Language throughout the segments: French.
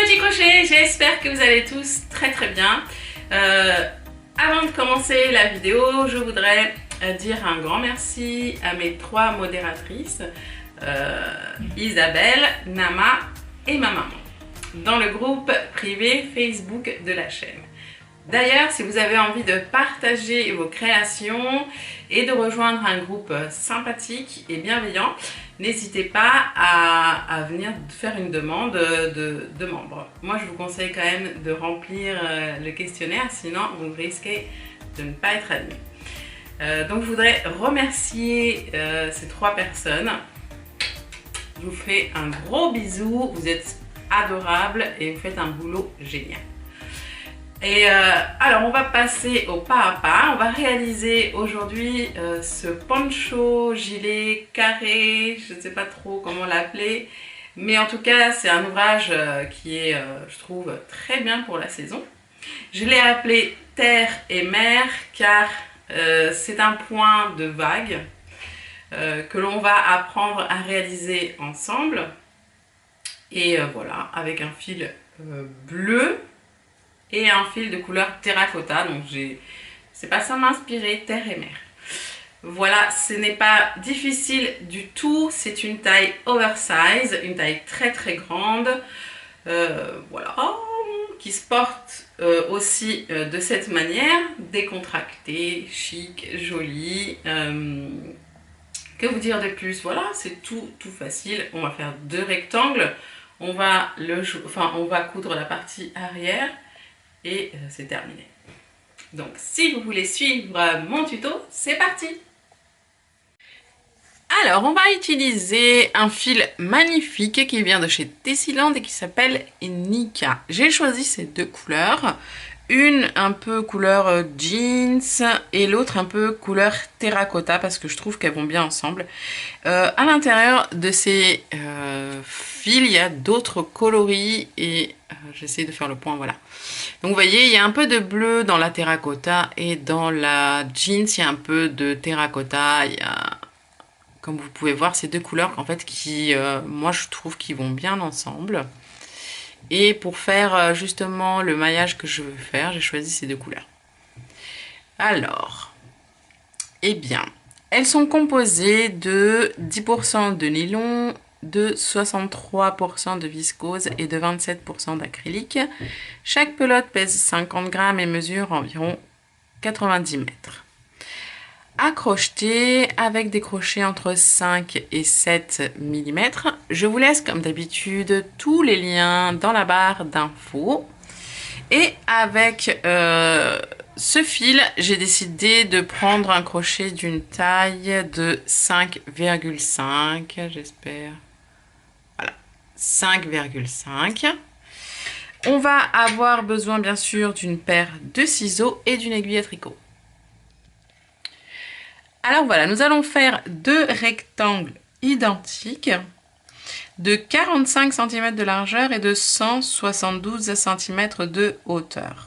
petits crochets, j'espère que vous allez tous très bien. Avant de commencer la vidéo, je voudrais dire un grand merci à mes 3 modératrices, Isabelle, Nama et ma maman, dans le groupe privé Facebook de la chaîne. D'ailleurs, si vous avez envie de partager vos créations et de rejoindre un groupe sympathique et bienveillant, n'hésitez pas à venir faire une demande de membres. Moi, je vous conseille quand même de remplir le questionnaire, sinon vous risquez de ne pas être admis. Donc, je voudrais remercier ces 3 personnes. Je vous fais un gros bisou, vous êtes adorables et vous faites un boulot génial. Et alors on va passer au pas à pas. On va réaliser aujourd'hui ce poncho gilet carré, je ne sais pas trop comment l'appeler, mais en tout cas c'est un ouvrage qui est je trouve très bien pour la saison. Je l'ai appelé terre et mer car c'est un point de vague que l'on va apprendre à réaliser ensemble, et voilà, avec un fil bleu et un fil de couleur terracotta. Donc c'est pas ça m'inspirer terre et mer. Voilà, ce n'est pas difficile du tout, c'est une taille oversize, une taille très grande, voilà, qui se porte aussi de cette manière, décontractée, chic, jolie. Que vous dire de plus? Voilà, c'est tout facile. On va faire 2 rectangles, on va coudre la partie arrière et c'est terminé. Donc si vous voulez suivre mon tuto, c'est parti! Alors on va utiliser un fil magnifique qui vient de chez Tessiland et qui s'appelle Nika. J'ai choisi ces 2 couleurs, une un peu couleur jeans et l'autre un peu couleur terracotta parce que je trouve qu'elles vont bien ensemble. À l'intérieur de ces fils, il y a d'autres coloris et j'essaie de faire le point, voilà. Donc vous voyez, il y a un peu de bleu dans la terracotta et dans la jeans, il y a un peu de terracotta. Il y a, comme vous pouvez voir, ces 2 couleurs en fait qui, moi je trouve qu'ils vont bien ensemble. Et pour faire justement le maillage que je veux faire, j'ai choisi ces 2 couleurs. Alors, eh bien, elles sont composées de 10% de nylon, de 63% de viscose et de 27% d'acrylique. Chaque pelote pèse 50 grammes et mesure environ 90 mètres. À crocheter avec des crochets entre 5 et 7 mm. Je vous laisse comme d'habitude tous les liens dans la barre d'infos. Et avec ce fil, j'ai décidé de prendre un crochet d'une taille de 5,5, j'espère. Voilà, 5,5. On va avoir besoin bien sûr d'une paire de ciseaux et d'une aiguille à tricot. Alors voilà, nous allons faire 2 rectangles identiques de 45 cm de largeur et de 172 cm de hauteur.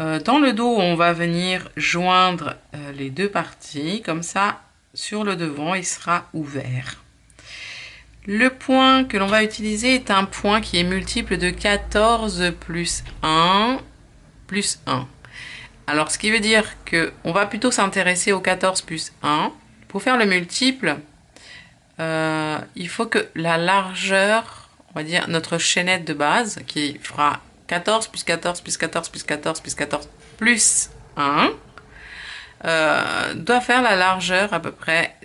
Dans le dos, on va venir joindre les 2 parties, comme ça, sur le devant, il sera ouvert. Le point que l'on va utiliser est un point qui est multiple de 14 plus 1 plus 1. Alors, ce qui veut dire qu'on va plutôt s'intéresser au 14 plus 1. Pour faire le multiple, il faut que la largeur, on va dire notre chaînette de base, qui fera 14 plus 14 plus 14 plus 14 plus 14 plus 1, doit faire la largeur à peu près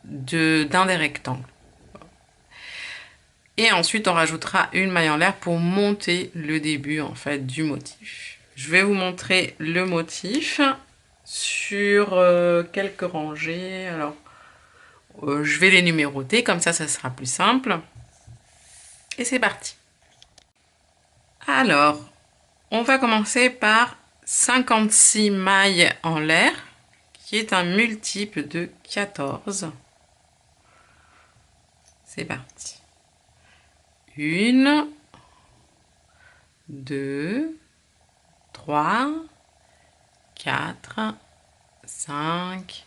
d'un des rectangles. Et ensuite, on rajoutera une maille en l'air pour monter le début en fait du motif. Je vais vous montrer le motif sur quelques rangées. Alors, je vais les numéroter, comme ça sera plus simple. Et c'est parti. Alors, on va commencer par 56 mailles en l'air, qui est un multiple de 14. C'est parti. 1, 2, 3, 4, 5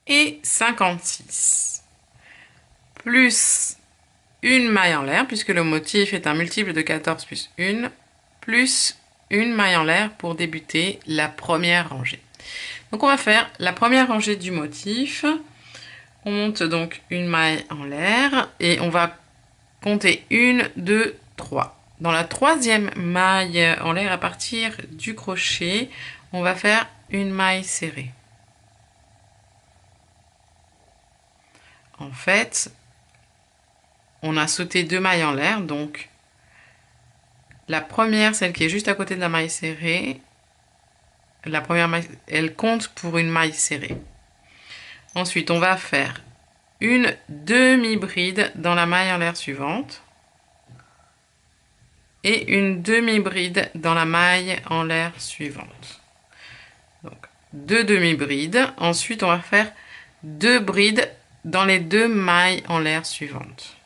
et 56. Plus une maille en l'air, puisque le motif est un multiple de 14 plus une maille en l'air pour débuter la première rangée. Donc on va faire la première rangée du motif. On monte donc une maille en l'air et on va compter 1, 2, 3. Dans la troisième maille en l'air, à partir du crochet, on va faire une maille serrée. En fait, on a sauté 2 mailles en l'air, donc la première, celle qui est juste à côté de la maille serrée, la première maille, elle compte pour une maille serrée. Ensuite, on va faire une demi-bride dans la maille en l'air suivante et une demi-bride dans la maille en l'air suivante. Donc, 2 demi-brides. Ensuite, on va faire 2 brides dans les 2 mailles en l'air suivantes.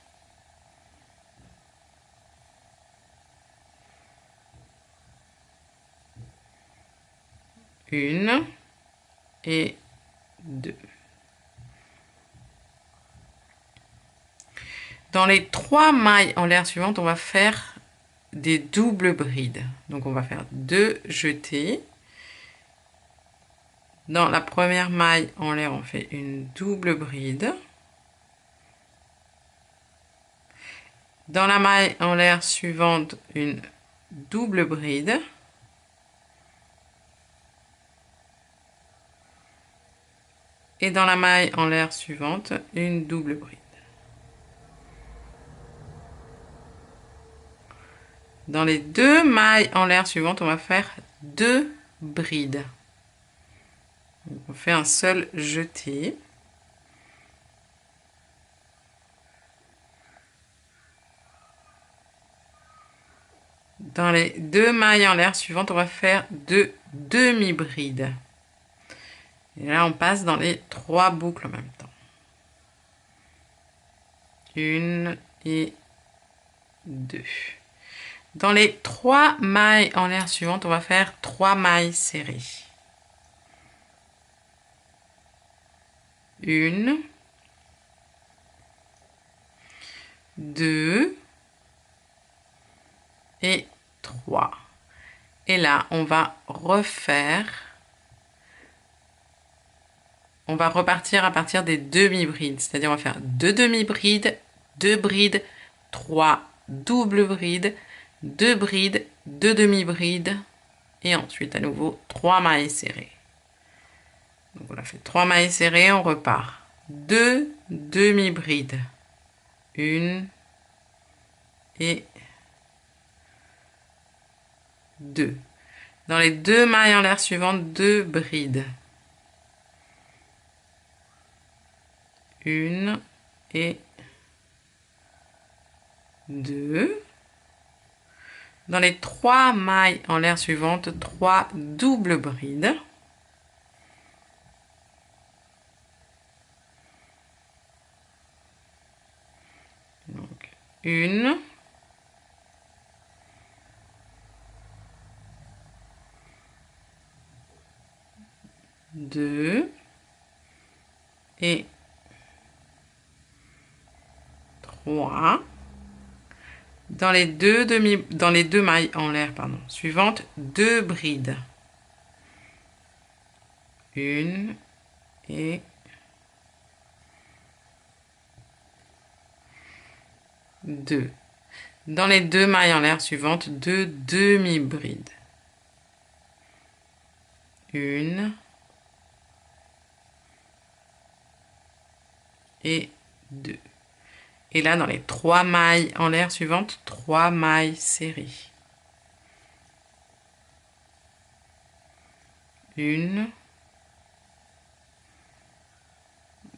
Une et 2. Dans les 3 mailles en l'air suivantes, on va faire des doubles brides. Donc on va faire 2 jetés. Dans la première maille en l'air, on fait une double bride. Dans la maille en l'air suivante, une double bride. Et dans la maille en l'air suivante, une double bride. Dans les 2 mailles en l'air suivantes, on va faire 2 brides. Donc on fait un seul jeté. Dans les 2 mailles en l'air suivantes, on va faire 2 demi-brides. Et là, on passe dans les 3 boucles en même temps. 1 et 2. Dans les 3 mailles en l'air suivantes, on va faire 3 mailles serrées. 1, 2 et 3. Et là, on va refaire. On va repartir à partir des demi-brides. C'est-à-dire, on va faire 2 demi-brides, 2 brides, 3 doubles brides, 2 brides, 2 demi-brides. Et ensuite, à nouveau, 3 mailles serrées. Donc, on a fait 3 mailles serrées, on repart. 2 demi-brides. 1 et 2. Dans les 2 mailles en l'air suivantes, 2 brides. 1 et 2. Dans les 3 mailles en l'air suivantes, 3 doubles brides. Donc, 1, 2 et 3. Dans les 2 mailles en l'air, suivantes, 2 brides. 1 et 2. Dans les 2 mailles en l'air suivantes, 2 demi-brides. 1 et 2. Et là, dans les 3 mailles en l'air suivantes, 3 mailles serrées. 1,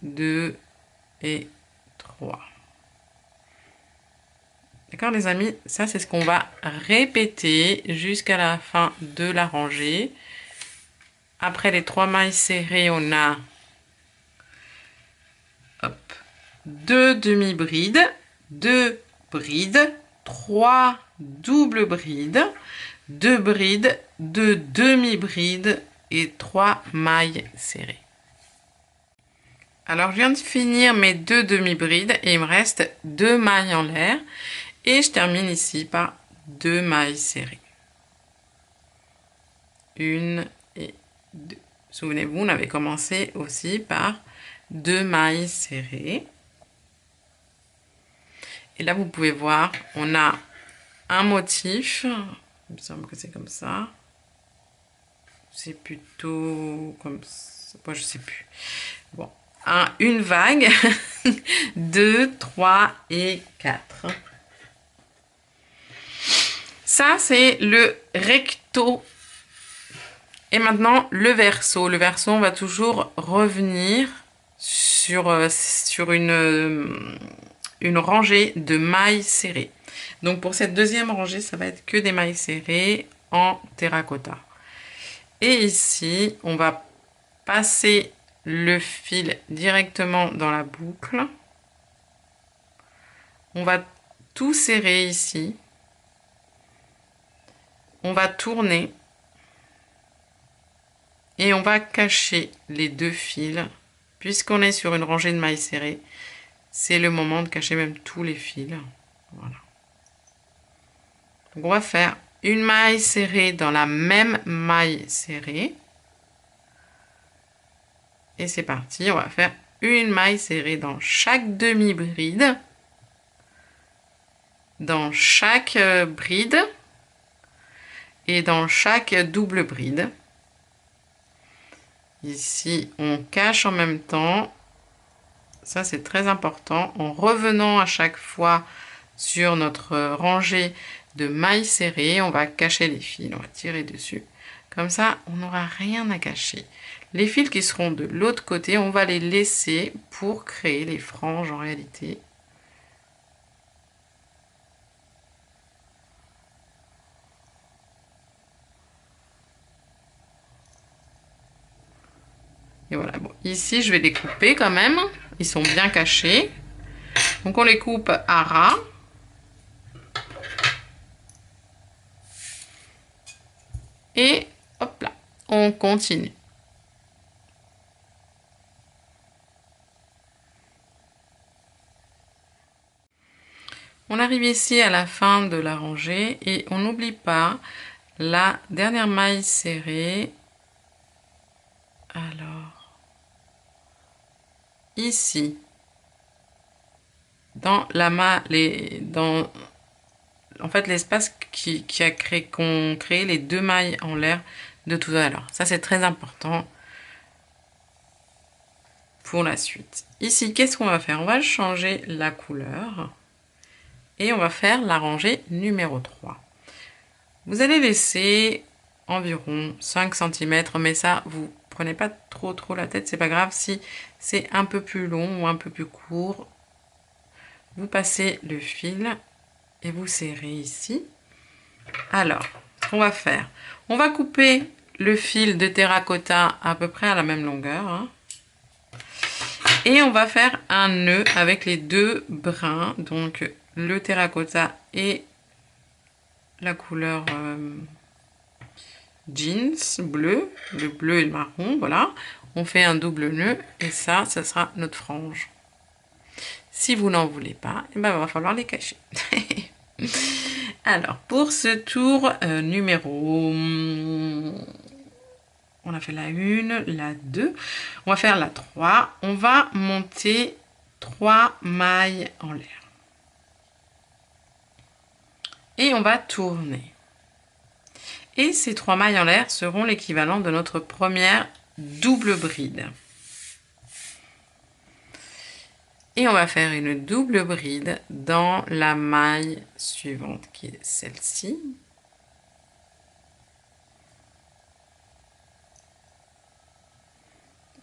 2 et 3. D'accord les amis? Ça, c'est ce qu'on va répéter jusqu'à la fin de la rangée. Après les 3 mailles serrées, on a 2 demi-brides, 2 brides, 3 doubles brides, 2 brides, 2 demi-brides et 3 mailles serrées. Alors, je viens de finir mes 2 demi-brides et il me reste 2 mailles en l'air. Et je termine ici par 2 mailles serrées. 1 et 2. Souvenez-vous, on avait commencé aussi par 2 mailles serrées. Et là, vous pouvez voir, on a un motif. Il me semble que c'est comme ça. C'est plutôt comme ça. Moi, je sais plus. Bon. Une vague. 2, 3 et 4. Ça, c'est le recto. Et maintenant, le verso. Le verso, on va toujours revenir sur une rangée de mailles serrées. Donc, pour cette deuxième rangée, ça va être que des mailles serrées en terracotta. Et ici, on va passer le fil directement dans la boucle. On va tout serrer ici. On va tourner. Et on va cacher les 2 fils. Puisqu'on est sur une rangée de mailles serrées, c'est le moment de cacher même tous les fils. Voilà. Donc on va faire une maille serrée dans la même maille serrée. Et c'est parti, on va faire une maille serrée dans chaque demi-bride. Dans chaque bride. Et dans chaque double bride. Ici, on cache en même temps. Ça, c'est très important. En revenant à chaque fois sur notre rangée de mailles serrées, on va cacher les fils. On va tirer dessus. Comme ça, on n'aura rien à cacher. Les fils qui seront de l'autre côté, on va les laisser pour créer les franges en réalité. Et voilà, bon, ici je vais les couper quand même, ils sont bien cachés. Donc on les coupe à ras. Et hop là, on continue. On arrive ici à la fin de la rangée et on n'oublie pas la dernière maille serrée. Alors, ici, dans la en fait l'espace qu'ont créé les 2 mailles en l'air de tout à l'heure. Ça c'est très important pour la suite. Ici, qu'est-ce qu'on va faire? On va changer la couleur et on va faire la rangée numéro 3. Vous allez laisser environ 5 cm, mais ça, vous prenez pas trop la tête, c'est pas grave. Si c'est un peu plus long ou un peu plus court, vous passez le fil et vous serrez ici. Alors, ce qu'on va faire, on va couper le fil de terracotta à peu près à la même longueur. Hein, et on va faire un nœud avec les 2 brins, donc le terracotta et la couleur jeans bleu, le bleu et le marron, voilà. On fait un double nœud et ça sera notre frange. Si vous n'en voulez pas, eh ben, il va falloir les cacher. Alors, pour ce tour numéro... On a fait la 1, la 2. On va faire la 3. On va monter 3 mailles en l'air. Et on va tourner. Et ces 3 mailles en l'air seront l'équivalent de notre première double bride. Et on va faire une double bride dans la maille suivante qui est celle-ci.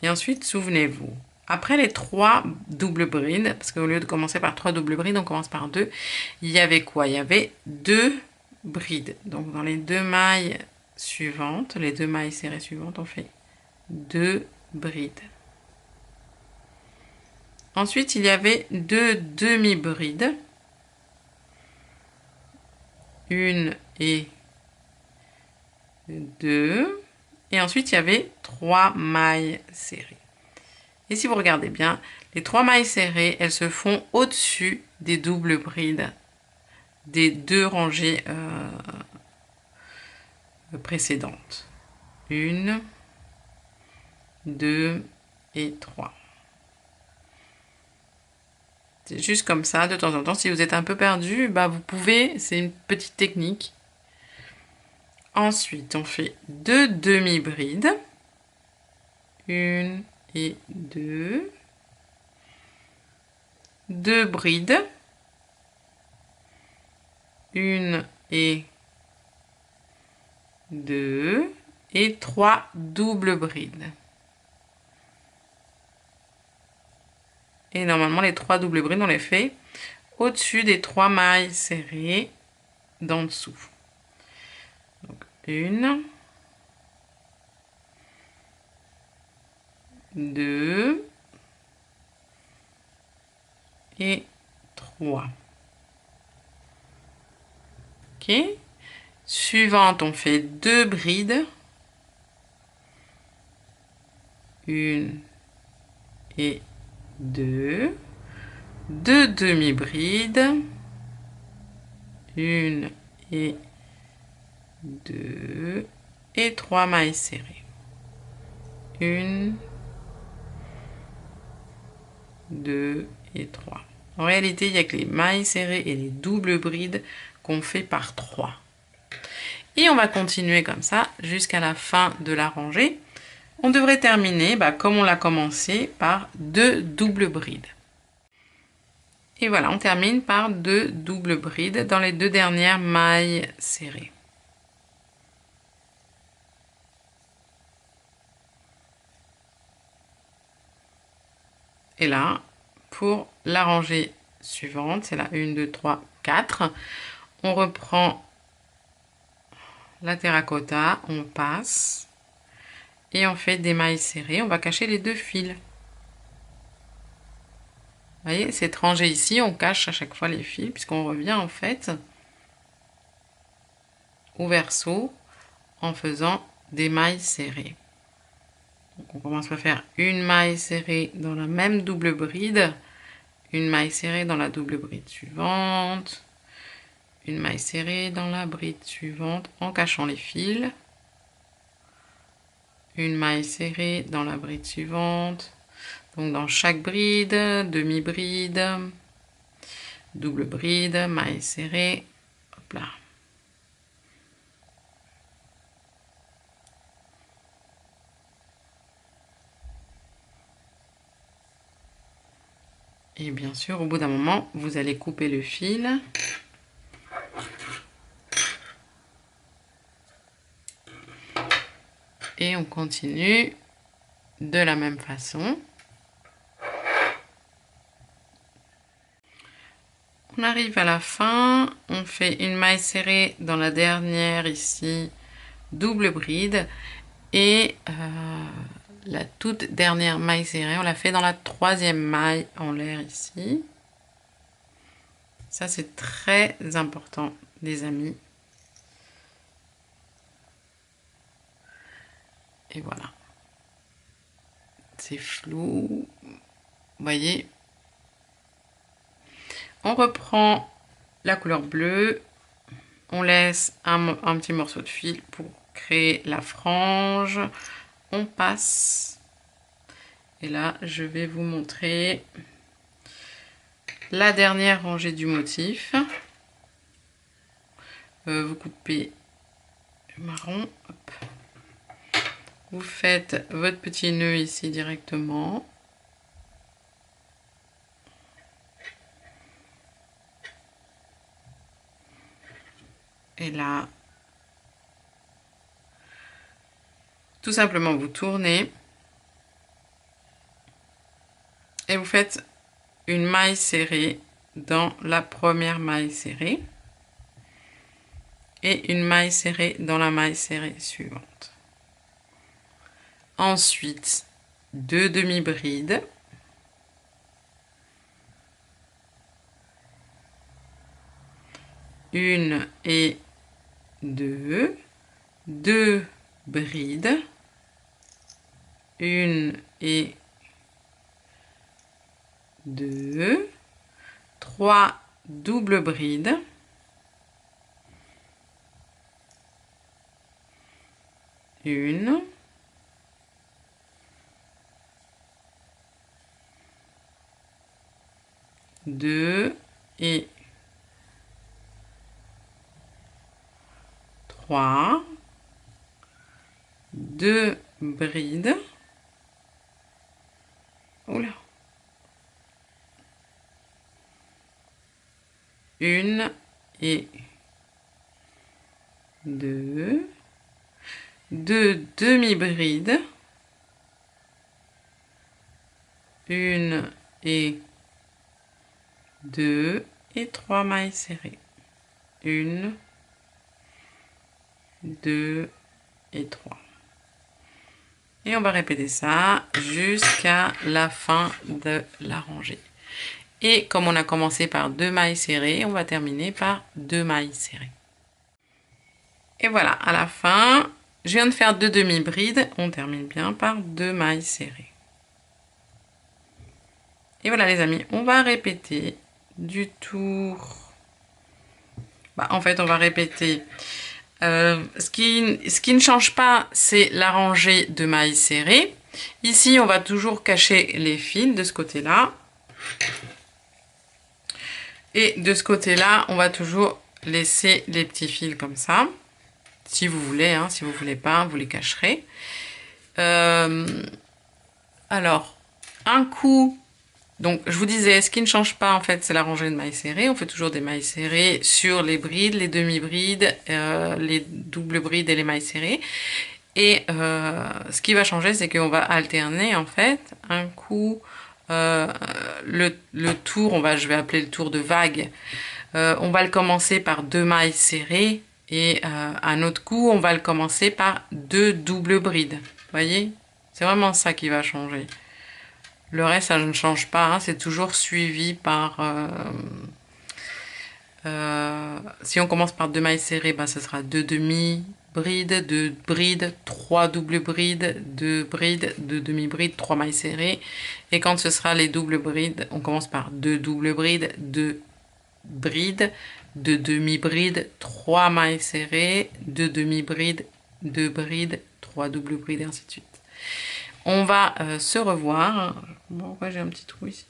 Et ensuite, souvenez-vous, après les 3 doubles brides, parce qu'au lieu de commencer par 3 doubles brides, on commence par 2, il y avait quoi? Il y avait 2 brides. Donc dans les 2 mailles suivantes, les 2 mailles serrées suivantes, on fait 2 brides. Ensuite, il y avait 2 demi-brides. 1 et 2. Et ensuite, il y avait 3 mailles serrées. Et si vous regardez bien, les 3 mailles serrées, elles se font au-dessus des doubles brides des 2 rangées précédentes. 1, 2 et 3. C'est juste comme ça, de temps en temps. Si vous êtes un peu perdu, bah vous pouvez, c'est une petite technique. Ensuite, on fait 2 demi-brides. 1 et 2. 2 brides. 1 et 2. Et 3 doubles brides. Et normalement, les 3 doubles brides, on les fait au-dessus des 3 mailles serrées d'en dessous. Donc, 1, 2 et 3. Ok. Suivante, on fait 2 brides. 1 et 2. 2 demi-brides. 1 et 2. Et 3 mailles serrées. 1, 2 et 3. En réalité, il n'y a que les mailles serrées et les doubles brides qu'on fait par 3. Et on va continuer comme ça jusqu'à la fin de la rangée. On devrait terminer, comme on l'a commencé, par 2 doubles brides. Et voilà, on termine par 2 doubles brides dans les 2 dernières mailles serrées. Et là, pour la rangée suivante, c'est la 1, 2, 3, 4. On reprend la terracotta, on passe et on fait des mailles serrées. On va cacher les 2 fils. Vous voyez, cette rangée ici, on cache à chaque fois les fils puisqu'on revient en fait au verso en faisant des mailles serrées. Donc on commence par faire une maille serrée dans la même double bride, une maille serrée dans la double bride suivante, une maille serrée dans la bride suivante en cachant les fils, une maille serrée dans la bride suivante, donc dans chaque bride, demi-bride, double bride, maille serrée, hop là. Et bien sûr, au bout d'un moment, vous allez couper le fil. Et on continue de la même façon. On arrive à la fin, on fait une maille serrée dans la dernière ici, double bride. Et la toute dernière maille serrée, on l'a fait dans la 3e maille en l'air ici. Ça, c'est très important, les amis. Et voilà. C'est flou. Vous voyez. On reprend la couleur bleue. On laisse un petit morceau de fil pour créer la frange. On passe. Et là, je vais vous montrer la dernière rangée du motif. Vous coupez le marron. Hop. Vous faites votre petit nœud ici directement. Et là, tout simplement vous tournez. Et vous faites une maille serrée dans la première maille serrée. Et une maille serrée dans la maille serrée suivante. Ensuite, 2 demi-brides. Une et 2. 2 brides. Une et 2, 3 doubles brides, 1, 2 et 3, 2 brides, oula, 1 et 2, 2 demi-brides, 1 et 2 et 3 mailles serrées, 1, 2 et 3. Et on va répéter ça jusqu'à la fin de la rangée. Et comme on a commencé par 2 mailles serrées, on va terminer par 2 mailles serrées. Et voilà, à la fin, je viens de faire 2 demi-brides, on termine bien par 2 mailles serrées. Et voilà les amis, on va répéter du tour. En fait, on va répéter. Ce qui ne change pas, c'est la rangée de mailles serrées. Ici, on va toujours cacher les fils de ce côté-là. Et de ce côté-là, on va toujours laisser les petits fils comme ça. Si vous voulez, hein, si vous ne voulez pas, vous les cacherez. Alors, un coup... Donc, je vous disais, ce qui ne change pas, en fait, c'est la rangée de mailles serrées. On fait toujours des mailles serrées sur les brides, les demi-brides, les doubles brides et les mailles serrées. Et ce qui va changer, c'est qu'on va alterner, en fait, un coup, le tour, je vais appeler le tour de vague. On va le commencer par 2 mailles serrées et un autre coup, on va le commencer par 2 doubles brides. Vous voyez? C'est vraiment ça qui va changer. Le reste, ça ne change pas, hein, c'est toujours suivi par... si on commence par 2 mailles serrées, ce sera 2 demi-brides, 2 brides, 3 doubles brides, 2 brides, 2 demi-brides, 3 mailles serrées. Et quand ce sera les doubles brides, on commence par 2 doubles brides, 2 brides, 2 demi-brides, 3 mailles serrées, 2 demi-brides, 2 brides, 3 doubles brides, et ainsi de suite. On va se revoir. Pourquoi j'ai un petit trou ici?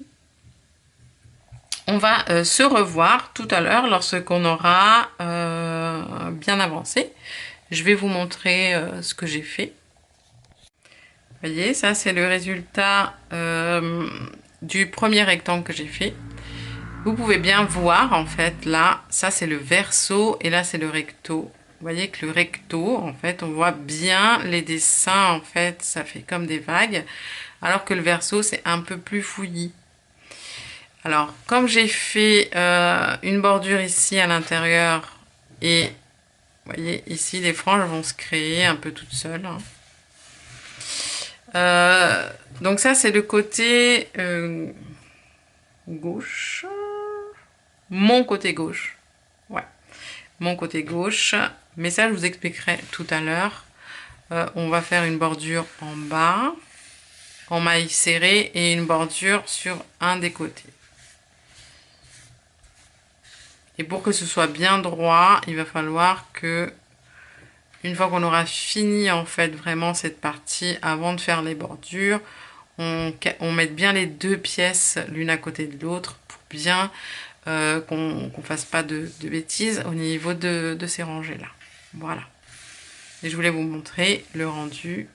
On va se revoir tout à l'heure lorsqu'on aura bien avancé. Je vais vous montrer ce que j'ai fait. Vous voyez, ça c'est le résultat du premier rectangle que j'ai fait. Vous pouvez bien voir en fait là, ça c'est le verso et là c'est le recto. Vous voyez que le recto, en fait, on voit bien les dessins, en fait, ça fait comme des vagues, alors que le verso, c'est un peu plus fouillis. Alors, comme j'ai fait une bordure ici à l'intérieur, et vous voyez, ici, les franges vont se créer un peu toutes seules. Donc ça, c'est le côté gauche. Mon côté gauche. Ouais, mon côté gauche. Mais ça, je vous expliquerai tout à l'heure. On va faire une bordure en bas, en mailles serrées, et une bordure sur un des côtés. Et pour que ce soit bien droit, il va falloir que, une fois qu'on aura fini en fait vraiment cette partie, avant de faire les bordures, on mette bien les deux pièces l'une à côté de l'autre pour bien qu'on ne fasse pas de bêtises au niveau de ces rangées là. Voilà. Et je voulais vous montrer le rendu.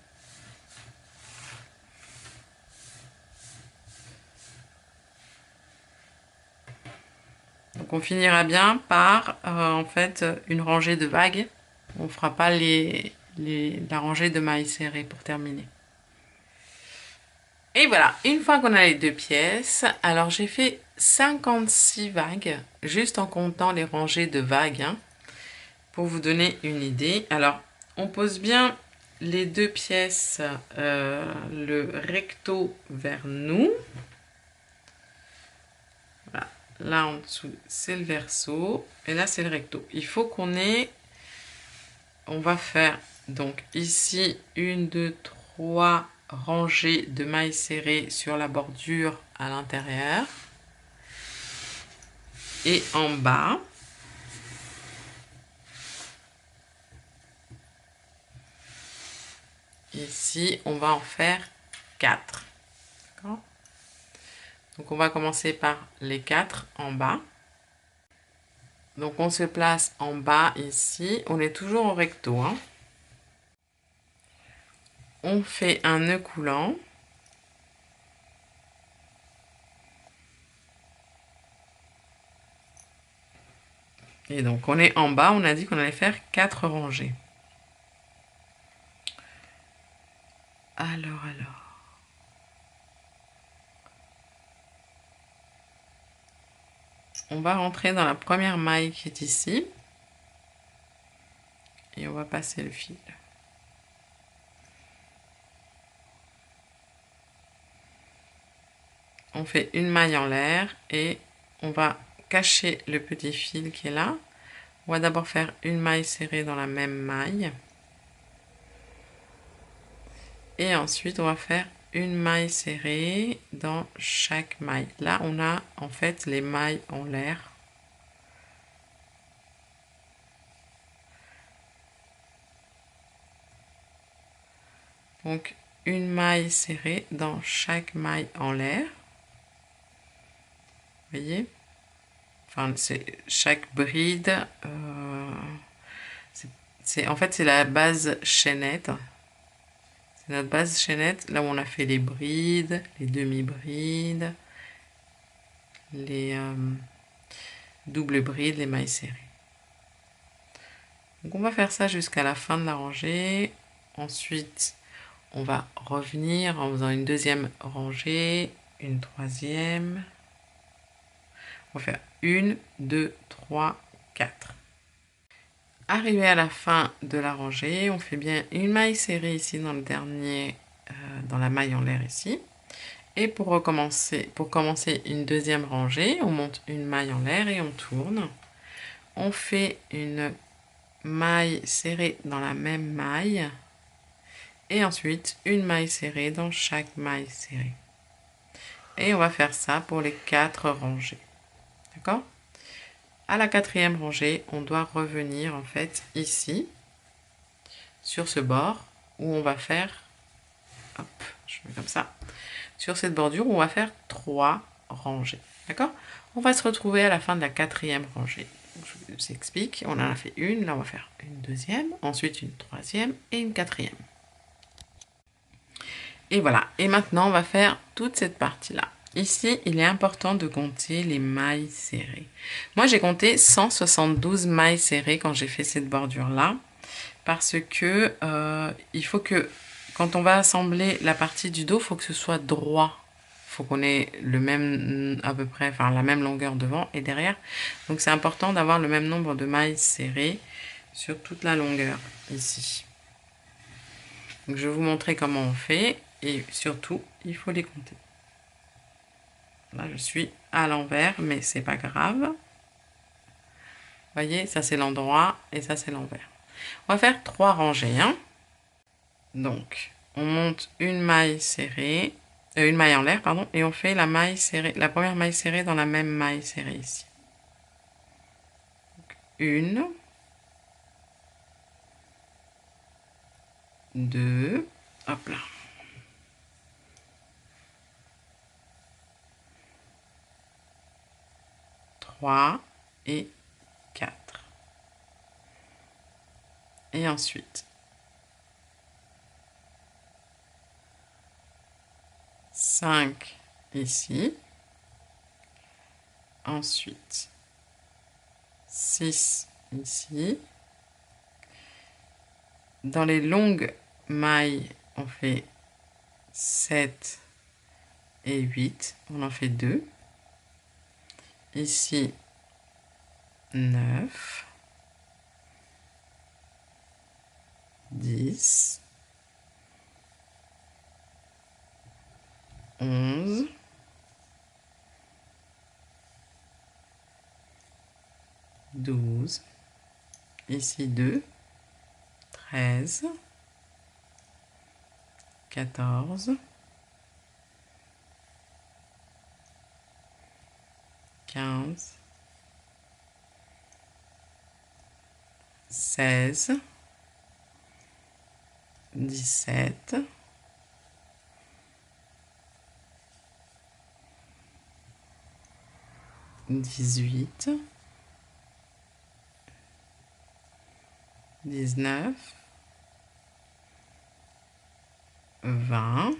Donc on finira bien par en fait une rangée de vagues. On ne fera pas la rangée de mailles serrées pour terminer. Et voilà, une fois qu'on a les deux pièces, alors j'ai fait 56 vagues, juste en comptant les rangées de vagues, hein, pour vous donner une idée. Alors, on pose bien les deux pièces, le recto vers nous. Voilà. Là en dessous, c'est le verso, et là c'est le recto. Il faut qu'on ait, on va faire donc ici 1, 2, 3, rangée de mailles serrées sur la bordure à l'intérieur. Et en bas, ici, on va en faire 4. D'accord ? Donc, on va commencer par les 4 en bas. Donc, on se place en bas ici. On est toujours au recto, hein. On fait un nœud coulant. Et donc, on est en bas. On a dit qu'on allait faire 4 rangées. Alors. On va rentrer dans la première maille qui est ici. Et on va passer le fil. On fait une maille en l'air et on va cacher le petit fil qui est là. On va d'abord faire une maille serrée dans la même maille. Et ensuite, on va faire une maille serrée dans chaque maille. Là, on a en fait les mailles en l'air. Donc, une maille serrée dans chaque maille en l'air. Vous voyez? Enfin, c'est chaque bride. En fait, c'est la base chaînette. C'est notre base chaînette. Là où on a fait les brides, les demi-brides, les doubles brides, les mailles serrées. Donc, on va faire ça jusqu'à la fin de la rangée. Ensuite, on va revenir en faisant une deuxième rangée, une troisième. On va faire 1, 2, 3, 4. Arrivé à la fin de la rangée, on fait bien une maille serrée ici dans le dernier, dans la maille en l'air ici. Et pour commencer une deuxième rangée, on monte une maille en l'air et on tourne. On fait une maille serrée dans la même maille. Et ensuite, une maille serrée dans chaque maille serrée. Et on va faire ça pour les 4 rangées. D'accord ? À la 4e rangée, on doit revenir en fait ici, sur ce bord, où on va faire, hop, je mets comme ça, sur cette bordure où on va faire 3 rangées. D'accord ? On va se retrouver à la fin de la 4e rangée. Je vous explique, on en a fait une, là on va faire une deuxième, ensuite une troisième et une 4e. Et voilà, et maintenant on va faire toute cette partie-là. Ici, il est important de compter les mailles serrées. Moi, j'ai compté 172 mailles serrées quand j'ai fait cette bordure-là. Parce que il faut que, quand on va assembler la partie du dos, il faut que ce soit droit. Il faut qu'on ait le même, à peu près, enfin la même longueur devant et derrière. Donc, c'est important d'avoir le même nombre de mailles serrées sur toute la longueur, ici. Donc, je vais vous montrer comment on fait. Et surtout, il faut les compter. Là, je suis à l'envers, mais c'est pas grave. Vous voyez, ça c'est l'endroit et ça c'est l'envers. On va faire 3 rangées. Hein. Donc, on monte une maille serrée, une maille en l'air, pardon, et on fait la maille serrée, la première maille serrée dans la même maille serrée ici. Donc, 1, 2, hop là. 3 et 4. Et ensuite, 5 ici. Ensuite, 6 ici. Dans les longues mailles, on fait 7 et 8. On en fait 2. Ici, 9. 10, 11, 12, ici 2, 13, 14, 15, 16, 17, 18, 19, 20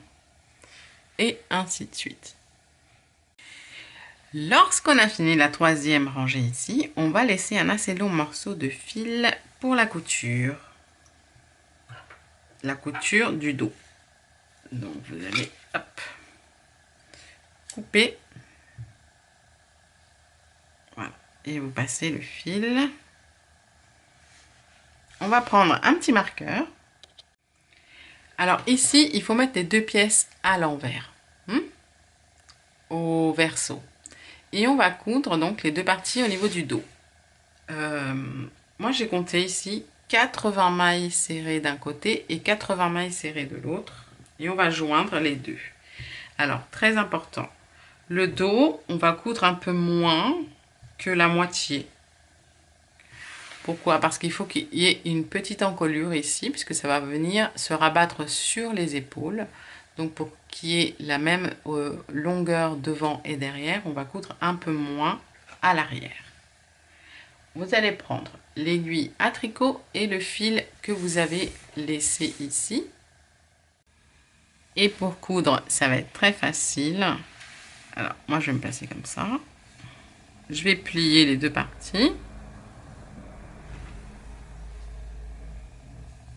et ainsi de suite. Lorsqu'on a fini la troisième rangée ici, on va laisser un assez long morceau de fil pour la couture du dos. Donc vous allez hop, couper, voilà, et vous passez le fil. On va prendre un petit marqueur. Alors ici, il faut mettre les deux pièces à l'envers, au verso. Et on va coudre donc les deux parties au niveau du dos. Moi j'ai compté ici 80 mailles serrées d'un côté et 80 mailles serrées de l'autre. Et on va joindre les deux. Alors très important, le dos, on va coudre un peu moins que la moitié. Pourquoi? Parce qu'il faut qu'il y ait une petite encolure ici, puisque ça va venir se rabattre sur les épaules. Donc pour qu'il y ait la même longueur devant et derrière, on va coudre un peu moins à l'arrière. Vous allez prendre l'aiguille à tricot et le fil que vous avez laissé ici. Et pour coudre, ça va être très facile. Alors moi je vais me placer comme ça. Je vais plier les deux parties.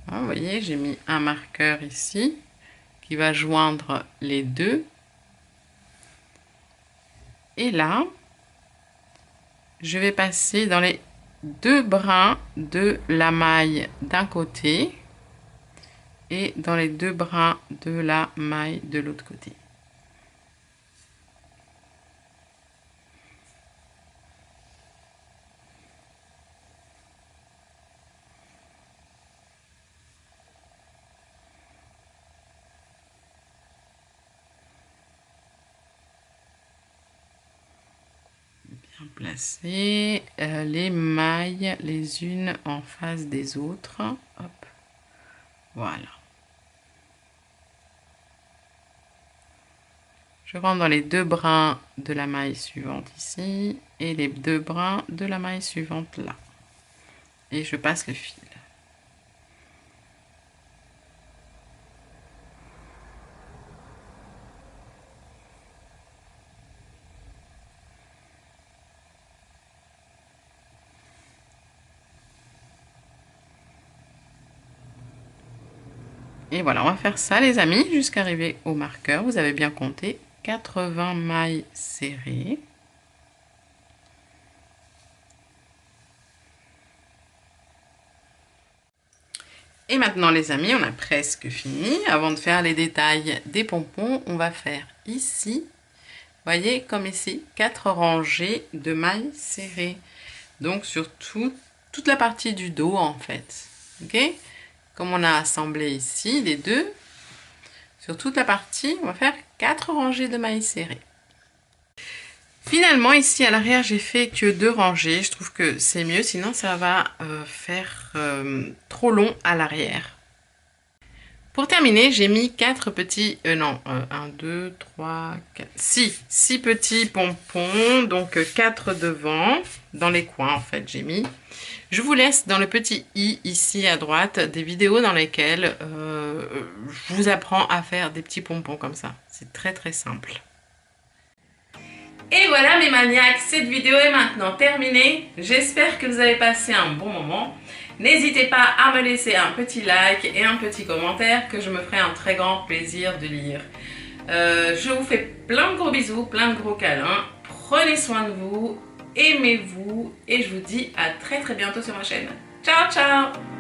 Voilà, vous voyez, j'ai mis un marqueur ici qui va joindre les deux. Et là, je vais passer dans les deux brins de la maille d'un côté et dans les deux brins de la maille de l'autre côté. Placer les mailles les unes en face des autres. Hop, voilà. Je rentre dans les deux brins de la maille suivante ici et les deux brins de la maille suivante là. Et je passe le fil. Et voilà, on va faire ça les amis, jusqu'à arriver au marqueur. Vous avez bien compté 80 mailles serrées. Et maintenant les amis, on a presque fini. Avant de faire les détails des pompons, on va faire ici, voyez comme ici, 4 rangées de mailles serrées. Donc sur toute la partie du dos en fait. Ok ? Comme on a assemblé ici les deux, sur toute la partie, on va faire 4 rangées de mailles serrées. Finalement, ici à l'arrière, j'ai fait que 2 rangées. Je trouve que c'est mieux, sinon ça va faire trop long à l'arrière. Pour terminer, j'ai mis 4 petits, 1, 2, 3, 4, 6 petits pompons, donc 4 devant, dans les coins en fait j'ai mis. Je vous laisse dans le petit i ici à droite des vidéos dans lesquelles je vous apprends à faire des petits pompons comme ça. C'est très très simple. Et voilà mes maniaques, cette vidéo est maintenant terminée. J'espère que vous avez passé un bon moment. N'hésitez pas à me laisser un petit like et un petit commentaire que je me ferai un très grand plaisir de lire. Je vous fais plein de gros bisous, plein de gros câlins. Prenez soin de vous, aimez-vous et je vous dis à très très bientôt sur ma chaîne. Ciao ciao!